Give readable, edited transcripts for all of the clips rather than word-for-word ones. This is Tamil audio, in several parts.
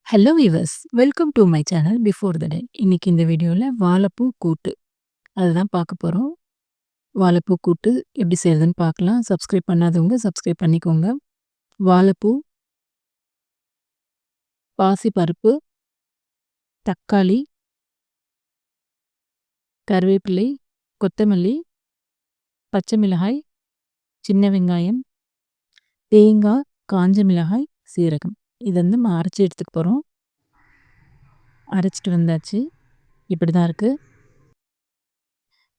Hello viewers! Welcome to my channel before the day. இன்னைக்கு இந்த வீடியோல வாழைப்பூ கூட்டு அதுதான் பார்க்க போறோம். வாழைப்பூ கூட்டு எப்படி செய்றதுன்னு பார்க்கலாம். சப்ஸ்கிரைப் பண்ணாதவங்க சப்ஸ்கிரைப் பண்ணிக்கோங்க. வாழைப்பூ, பாசிப்பருப்பு, தக்காளி, கருவேப்பிலை, கொத்தமல்லி, பச்சை மிளகாய், சின்ன வெங்காயம், தேங்காய், காஞ்ச மிளகாய், சீரகம். இதை வந்து நம்ம அரைச்சி எடுத்துக்க போறோம். அரைச்சிட்டு வந்தாச்சு. இப்படி தான் இருக்கு.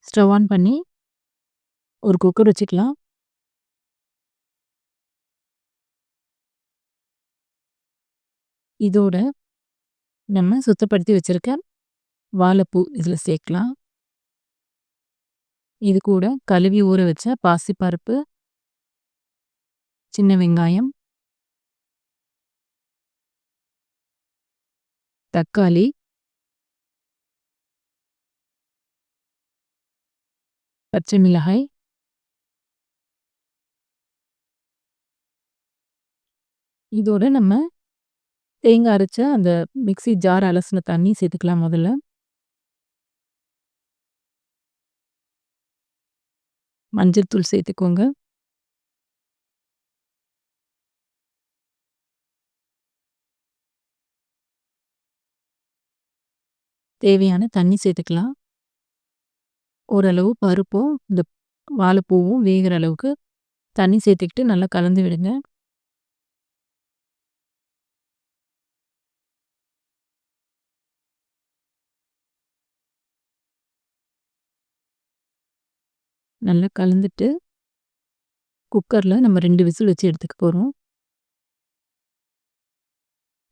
ஸ்டவ் ஆன் பண்ணி ஒரு குக்கர் வச்சுக்கலாம். இதோட நம்ம சுத்தப்படுத்தி வச்சிருக்க வாழைப்பூ இதில் சேர்க்கலாம். இது கூட கழுவி ஊற வச்ச பாசிப்பருப்பு, சின்ன வெங்காயம், தக்காளி, பச்சை மிளகாய், இதோட நம்ம தேங்காய் அரைச்ச அந்த மிக்ஸி ஜார் அலசின தண்ணி சேர்த்துக்கலாம் முதல்ல. மஞ்சள் தூள் சேர்த்துக்கோங்க. தேவையான தண்ணி சேர்த்துக்கலாம். ஓரளவு பருப்பும் இந்த வாழைப்பூவும் வேகிற அளவுக்கு தண்ணி சேர்த்துக்கிட்டு நல்லா கலந்து விடுங்க. நல்லா கலந்துட்டு குக்கரில் நம்ம 2 விசில் வச்சு எடுத்துக்க போகிறோம்.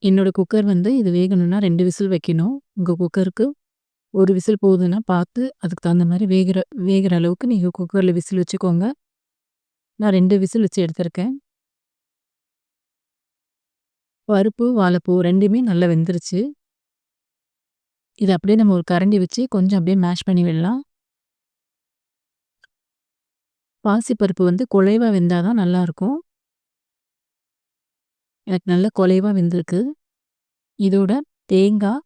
என்னோட குக்கர் வந்து இது வேகணும்னா 2 விசில் வைக்கணும். உங்கள் குக்கருக்கு 1 விசில் போதுன்னா பார்த்து அதுக்கு தகுந்த மாதிரி வேகிற அளவுக்கு நீங்கள் குக்கரில் விசில் வச்சுக்கோங்க. நான் 2 விசில் வச்சு எடுத்திருக்கேன். பருப்பு, வாழைப்பூ 2மே நல்லா வெந்துருச்சு. இதை அப்படியே நம்ம ஒரு கரண்டி வச்சு கொஞ்சம் அப்படியே மேஷ் பண்ணி விடலாம். பாசிப்பருப்பு வந்து குழைவா வெந்தால் தான் நல்லாயிருக்கும். எனக்கு நல்ல குழைவா வெந்திருக்கு. இதோட தேங்காய்,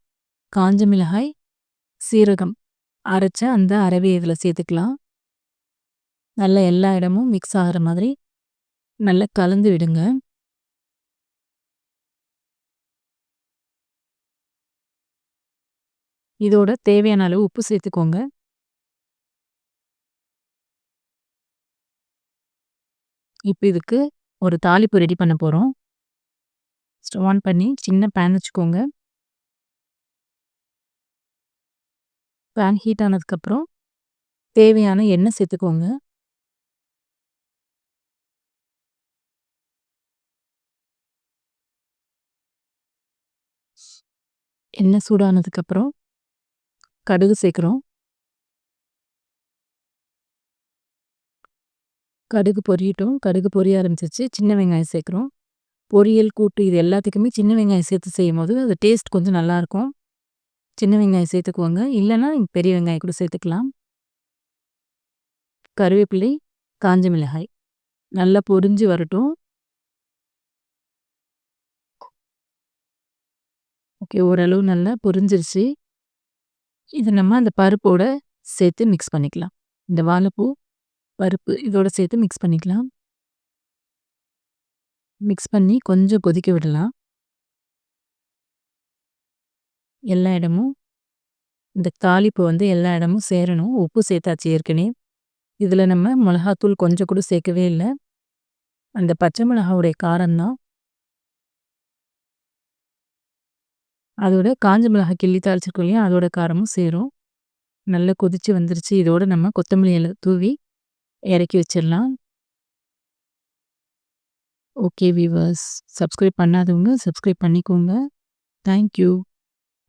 காஞ்ச மிளகாய், சீரகம் அரைச்ச அந்த அரவையை இதில் சேர்த்துக்கலாம். நல்லா எல்லா இடமும் மிக்ஸ் ஆகிற மாதிரி நல்லா கலந்து விடுங்க. இதோட தேவையான அளவு உப்பு சேர்த்துக்கோங்க. இப்போ இதுக்கு ஒரு தாளிப்பு ரெடி பண்ண போகிறோம். ஸ்டவ் ஆன் பண்ணி சின்ன பேன் வச்சுக்கோங்க. பேன் ஹீட் ஆனதுக்கப்புறம் தேவையான எண்ணெய் சேர்த்துக்கோங்க. எண்ணெய் சூடானதுக்கப்புறம் கடுகு சேர்க்குறோம். கடுகு பொரியட்டும். கடுகு பொரிய ஆரம்பிச்சிருச்சு. சின்ன வெங்காயம் சேர்க்குறோம். பொரியல், கூட்டு இது எல்லாத்துக்குமே சின்ன வெங்காயம் சேர்த்து செய்யும்போது அது டேஸ்ட் கொஞ்சம் நல்லாயிருக்கும். சின்ன வெங்காயம் சேர்த்துக்குவோங்க. இல்லைன்னா பெரிய வெங்காயம் கூட சேர்த்துக்கலாம். கருவேப்பிலை, காஞ்ச மிளகாய் நல்லா பொரிஞ்சு வரட்டும். ஓகே, ஓரளவு நல்லா பொரிஞ்சிருச்சு. இதை நம்ம அந்த பருப்போட சேர்த்து மிக்ஸ் பண்ணிக்கலாம். இந்த வாழைப்பூ, பருப்பு இதோட சேர்த்து மிக்ஸ் பண்ணிக்கலாம். மிக்ஸ் பண்ணி கொஞ்சம் கொதிக்க விடலாம். எல்லா இடமும் இந்த தாளிப்பு வந்து எல்லா இடமும் சேரணும். உப்பு சேர்த்தாச்சு ஏற்கனவே. இதில் நம்ம மிளகாத்தூள் கொஞ்சம் கூட சேர்க்கவே இல்லை. அந்த பச்சை மிளகாவுடைய காரம் தான். அதோட காஞ்ச மிளகாய் கிள்ளி தாளிச்சிருக்கோம் இல்லையா, அதோட காரமும் சேரும். நல்லா கொதிச்சு வந்துருச்சு. இதோட நம்ம கொத்தமல்லி இலை தூவி இறக்கி வச்சிடலாம். ஓகே வீவர்ஸ், சப்ஸ்கிரைப் பண்ணாதவங்க சப்ஸ்கிரைப் பண்ணிக்கோங்க. தேங்க்யூ.